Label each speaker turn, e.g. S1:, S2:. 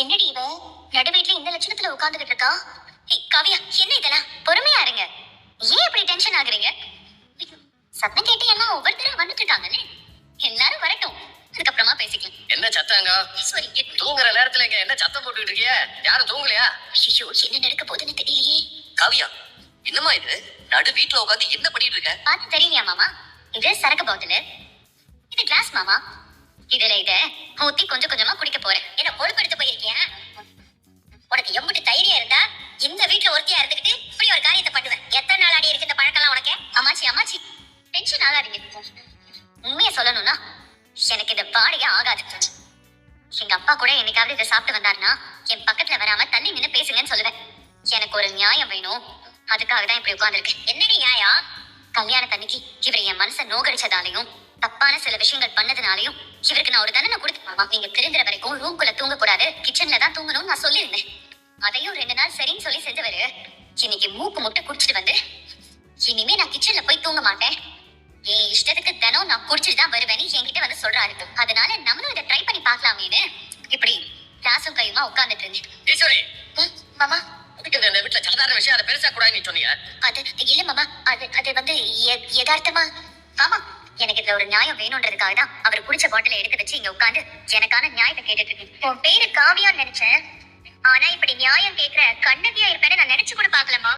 S1: என்னடி இவ நடு வீட்டுல இந்த லட்சணத்துல உட்கார்ந்துகிட்டு இருக்கா? காவியா, என்ன இதெல்லாம்? பொறுமையா இருங்க. ஏன் இப்படி டென்ஷன் ஆகுறீங்க? சத்தம் கேட்டு எல்லாம் ஒவ்வொருத்தரும் வந்துட்டு இருக்காங்கன்னு. எல்லாரும் வரட்டும், அதுக்கப்புறமா பேசிக்கலாம்.
S2: என்ன சத்தாங்க?
S1: சாரி,
S2: தூங்குற நேரத்துல இங்க என்ன சத்தம் போட்டுட்டு இருக்கீங்க? யாரும் தூங்கலையா?
S1: ஐயோ, என்ன நடக்க போகுதுன்னு தெரியலையே.
S2: காவியா, என்னமா இது? நடு வீட்டுல உட்காந்து என்ன பண்ணிட்டு இருக்க?
S1: பார்த்து தெரியலையா மாமா? இது சரக்கு பாட்டில், இது கிளாஸ் மாமா. இதுல இத ஊத்தி கொஞ்சம் கொஞ்சமா குடிக்க போறேன். என்ன பொறுப்பெடுத்து போயிருக்கியா? உனக்கு எம்பிட்டு தைரியம் இருந்தா இந்த வீட்டுல ஒருத்தியா இருந்துகிட்டு இப்படி ஒரு காரியத்தை பண்ணுவேன். எத்தனை நாள் ஆடி இருக்கு இந்த பழக்கம்லாம் உனக்கு? அம்மாச்சி அம்மாச்சி, டென்ஷன் ஆகாதீங்க. உண்மையை சொல்லணும்னா எனக்கு இந்த பாடையே ஆகாது. எங்க அப்பா கூட என்னைக்காவது இதை சாப்பிட்டு வந்தாருன்னா என் பக்கத்துல வராம தள்ளி நின்று பேசுங்கன்னு சொல்லுவேன். எனக்கு ஒரு நியாயம் வேணும், அதுக்காக தான் இப்படி உட்கார்ந்துருக்கேன். என்னடி நியாயம்? கல்யாணத்தன்னைக்கு இவர் என் மனசை நோகடிச்சதாலையும் தப்பான சில விஷயங்கள் பண்ணதுனாலையும் இவருக்கு நான் ஒரு தண்டனை கொடுத்து, நீங்க திருந்துற வரைக்கும் ரூம்குள்ள தூங்க கூடாது, கிச்சன்ல தான் தூங்கணும்னு நான் சொல்லியிருந்தேன். அதையும் 2 நாள் சரின்னு சொல்லி செஞ்சவரு இன்னைக்கு மூக்கு முட்டை குடிச்சிட்டு வந்து இனிமே நான் கிச்சன்ல போய் தூங்க மாட்டேன், என் இஷ்டத்துக்கு தினம் நான் குடிச்சிட்டு தான் வருவேன்னு என்கிட்ட வந்து சொல்றாரு. அதனால நம்மளும் இதை ட்ரை பண்ணி பார்க்கலாமேன்னு இப்படி கிளாஸும் கையுமா உட்கார்ந்துட்டு இருந்தேன்.
S2: ஈஸ்வரி,
S1: மாமா,
S2: இந்த வீட்டுல சாதாரண விஷயம் அதை பெருசா கூடாதுன்னு சொன்னீங்க.
S1: அது இல்ல மாமா, அது வந்து யதார்த்தமா. மாமா, எனக்கு இதுல ஒரு நியாயம் வேணும்ன்றதுக்காக தான் அவர் குடிச்ச பாட்டில எடுத்து வச்சு இங்க உட்காந்து எனக்கான நியாயத்தை கேட்டுட்டு இருக்கேன். உன் பேரு காவியான்னு நினைச்சேன், ஆனா இப்படி நியாயம் கேட்கிற கண்ணகியா இருப்பேன்னு நான் நினைச்சு கூட பாக்கலமா.